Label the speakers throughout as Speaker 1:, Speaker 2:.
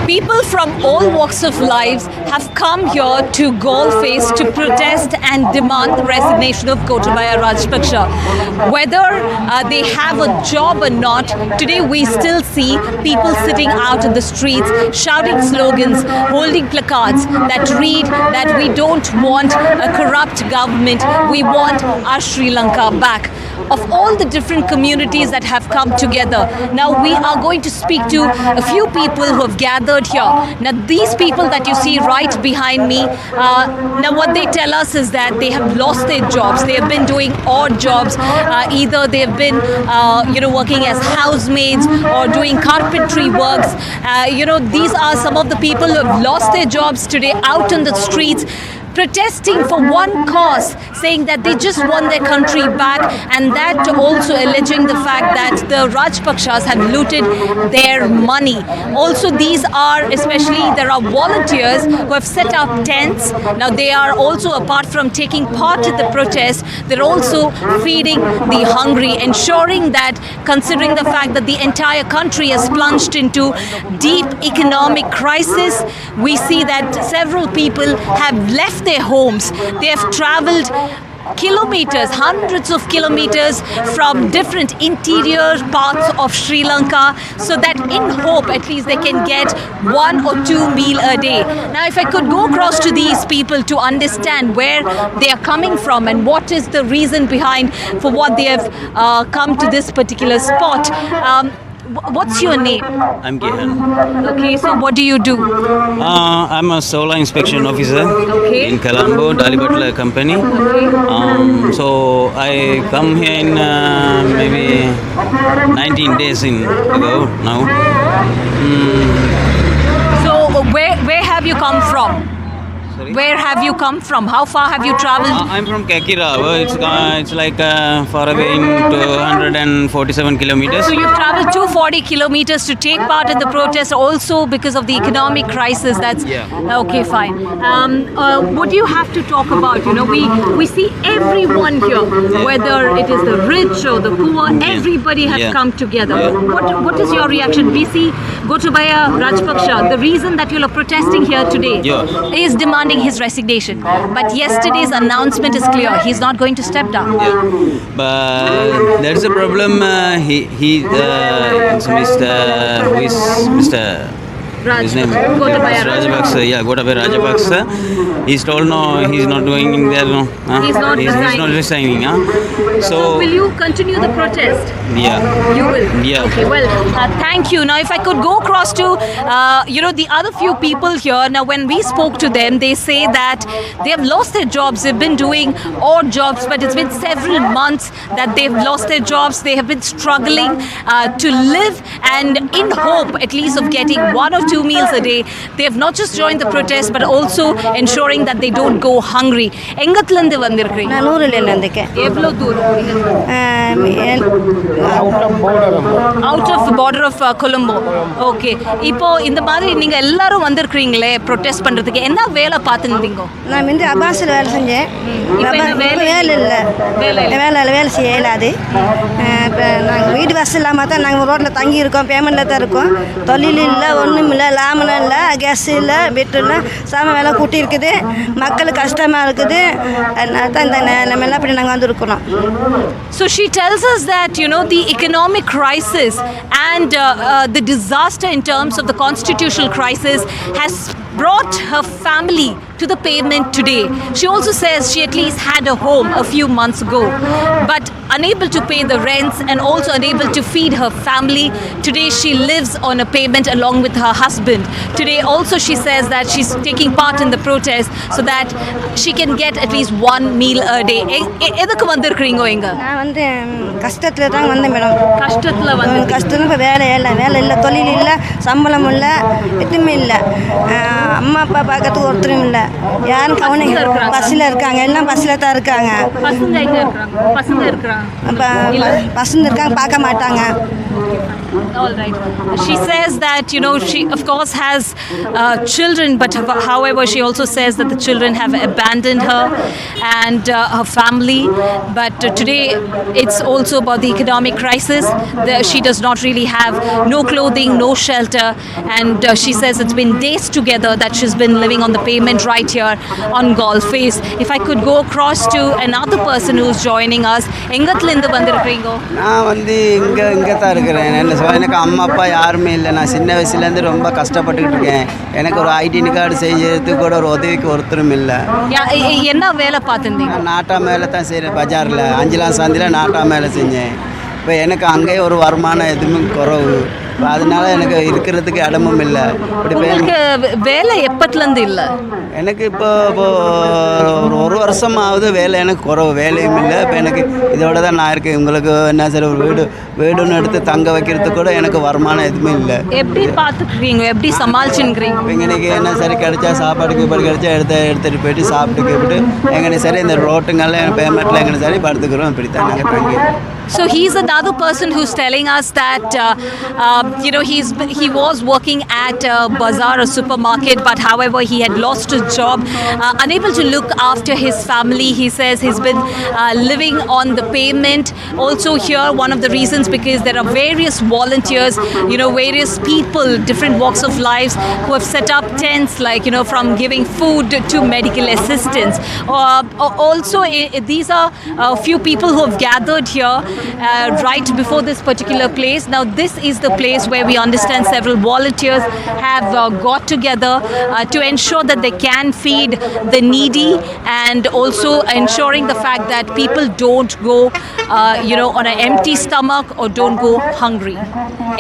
Speaker 1: People from all walks of life have come here to Face to protest and demand the resignation of Gotabaya Rajapaksa. Whether they have a job or not, today we still see people sitting out in the streets, shouting slogans, holding placards that read that we don't want a corrupt government, we want our Sri Lanka back. Of all the different communities that have come together, now we are going to speak to a few people who have gathered here. Now these people that you see right behind me, now what they tell us is that they have lost their jobs. They have been doing odd jobs. Either they have been working as housemaids or doing carpentry works. These are some of the people who have lost their jobs today out on the streets, protesting for one cause, saying that they just want their country back, and that also alleging the fact that the Rajapakshas have looted their money. Also, there are volunteers who have set up tents. Now they are also, apart from taking part in the protest, they're also feeding the hungry, ensuring that, considering the fact that the entire country has plunged into deep economic crisis, we see that several people have left their homes. They have traveled kilometers, hundreds of kilometers from different interior parts of Sri Lanka, so that in hope at least they can get 1 or 2 meals a day. Now if I could go across to these people to understand where they are coming from and what is the reason behind for what they have come to this particular spot. What's your name?
Speaker 2: I'm Gehan.
Speaker 1: Okay, so what do you do?
Speaker 2: I'm a solar inspection officer in Colombo, Dalipatla company.
Speaker 1: Okay.
Speaker 2: So I come here in maybe 19 days ago now.
Speaker 1: So where have you come from?
Speaker 2: Sorry?
Speaker 1: Where have you come from? How far have you traveled?
Speaker 2: I'm from Kakira. It's like far away in 247 kilometers.
Speaker 1: So you've traveled 240 kilometers to take part in the protest, also because of the economic crisis. Okay, fine. What do you have to talk about? We see everyone here, whether it is the rich or the poor, everybody has come together. What is your reaction? We see Gotabaya Rajapaksa, the reason that you are protesting here today is demanding his resignation. But yesterday's announcement is clear. He's not going to step down.
Speaker 2: But there's a problem. It's Mr. His name Rajapaksa. Gotabaya Rajapaksa. He's told no, he's not going there. No,
Speaker 1: he's not
Speaker 2: resigning.
Speaker 1: So will you continue the protest?
Speaker 2: Yeah.
Speaker 1: You will?
Speaker 2: Yeah.
Speaker 1: Okay, well, thank you. Now if I could go across to, the other few people here. Now when we spoke to them, they say that they have lost their jobs. They've been doing odd jobs, but it's been several months that they've lost their jobs. They have been struggling to live, and in hope at least of getting 1 or 2 meals a day. They have not just joined the protest, but also ensuring that they don't go hungry. எங்கத்துலேருந்து வந்திருக்கீங்க?
Speaker 3: நான் நூறுலேருந்து வந்திருக்கேன்.
Speaker 1: எவ்வளோ தூரம்? Out of border of Colombo. Okay. இப்போ இந்த மாதிரி நீங்க எல்லாரும் வந்திருக்கீங்களே protest பண்றதுக்கு, என்ன வேலை பார்த்துருந்தீங்க?
Speaker 3: நான் வந்து அபாஸில் வேலை செஞ்சேன். வேலை செய்ய இயலாது. இப்போ நாங்கள் வீடு வசதி இல்லாமல் தான் நாங்கள் ரோட்டில் தங்கி இருக்கோம், பேமெண்ட்டில் தான் இருக்கோம். தொழில் இல்லை, ஒன்றும் இல்லை, லாமனம் இல்லை, கேஸ் இல்லை, பெட்ரு இல்லை, சாம வேலை கூட்டி இருக்குது. மக்களுக்கு கஷ்டமாக இருக்குது. அதனால தான் இந்த நிலைமையெல்லாம் இப்படி நாங்கள் வந்துருக்கிறோம்.
Speaker 1: So she tells us that, the economic crisis and the disaster in terms of the constitutional crisis has brought her family to the pavement today. She also says she at least had a home a few months ago, but unable to pay the rents and also unable to feed her family. Today she lives on a pavement along with her husband. Today also she says that she's taking part in the protest so that she can get at least 1 meal a day. எதுக்கு வந்திருக்கீங்க இங்க?
Speaker 3: நான் வந்து கஷ்டத்தில் தான் வந்தேன் madam.
Speaker 1: கஷ்டத்துல
Speaker 3: இப்போ வேலை இல்லை, தொழில் இல்லை, சம்பளம் இல்லை, எதுவுமே இல்லை. அம்மா அப்பா பார்க்கறதுக்கு ஒருத்தரும் இல்லை, யாரும் கவனிக்க. பஸ்ஸில் இருக்காங்க, எல்லாம் பஸ்ஸில் தான் இருக்காங்க. பசங்க இருக்காங்க, பார்க்க மாட்டாங்க.
Speaker 1: All right. She says that, she of course has children, but however, she also says that the children have abandoned her and her family. But today, it's also about the economic crisis. She does not really have no clothing, no shelter, and she says it's been days together that she's been living on the pavement right here on Golf Face. If I could go across to another person who's joining us, எங்கத்துலேருந்து வந்திருக்கிறீங்க?
Speaker 4: நான் இங்கே தான் இருக்கிறேன். எனக்கு அம்மா அப்பா யாருமே இல்லை. நான் சின்ன வயசுலேருந்து ரொம்ப கஷ்டப்பட்டுக்கிட்டு இருக்கேன். எனக்கு ஒரு ஐடென்டி கார்டு செய்யறதுக்கு கூட ஒரு உதவிக்கு ஒருத்தரும் இல்லை.
Speaker 1: என்ன வேலை பார்த்துருந்தீங்க?
Speaker 4: நான் நாட்டா மேலே தான் செய்கிறேன். பஜாரில் 5ஆம் சந்தியில் நாட்டா மேலே செஞ்சேன். இப்போ எனக்கு அங்கேயே ஒரு வருமானம் எதுவுமே குறவு. அதனால எனக்கு இருக்கிறதுக்கு இடமும் இல்லை.
Speaker 1: உங்களுக்கு வேலை எப்பத்துலேருந்து இல்லை?
Speaker 4: எனக்கு இப்போ ஒரு வருஷமாவது வேலை எனக்கு குறவு, வேலையும் இல்லை. இப்போ எனக்கு இதோட தான் நான் இருக்கேன். உங்களுக்கு என்ன சரி ஒரு வீடுன்னு எடுத்து தங்க வைக்கிறதுக்கு கூட எனக்கு வருமானம் எதுவுமே இல்லை.
Speaker 1: எப்படி பார்த்துக்கிறீங்க, எப்படி சமாளிச்சுங்கிறீங்க?
Speaker 4: எங்களுக்கு என்ன சரி கிடைச்சா சாப்பாடு கீப்பாடு கிடைச்சா எடுத்துகிட்டு போயிட்டு சாப்பிட்டு கீப்பிட்டு எங்கே சரி இந்த ரோட்டுங்கள்லாம் பேமெண்ட்டில் எங்கே சரி படுத்துக்கிறோம். இப்படித்தான் நாங்கள் தங்கி.
Speaker 1: So he's another person who's telling us that he was working at a bazaar, a supermarket, but however he had lost his job, unable to look after his family. He says he's been living on the pavement. Also here, one of the reasons because there are various volunteers, various people, different walks of lives who have set up tents, like from giving food to medical assistance. Also, these are a few people who have gathered here. Right before this particular place. Now this is the place where we understand several volunteers have got together to ensure that they can feed the needy and also ensuring the fact that people don't go on an empty stomach or don't go hungry.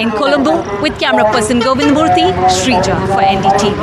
Speaker 1: In Colombo, with camera person Govindmurthy, Srija for NDTV.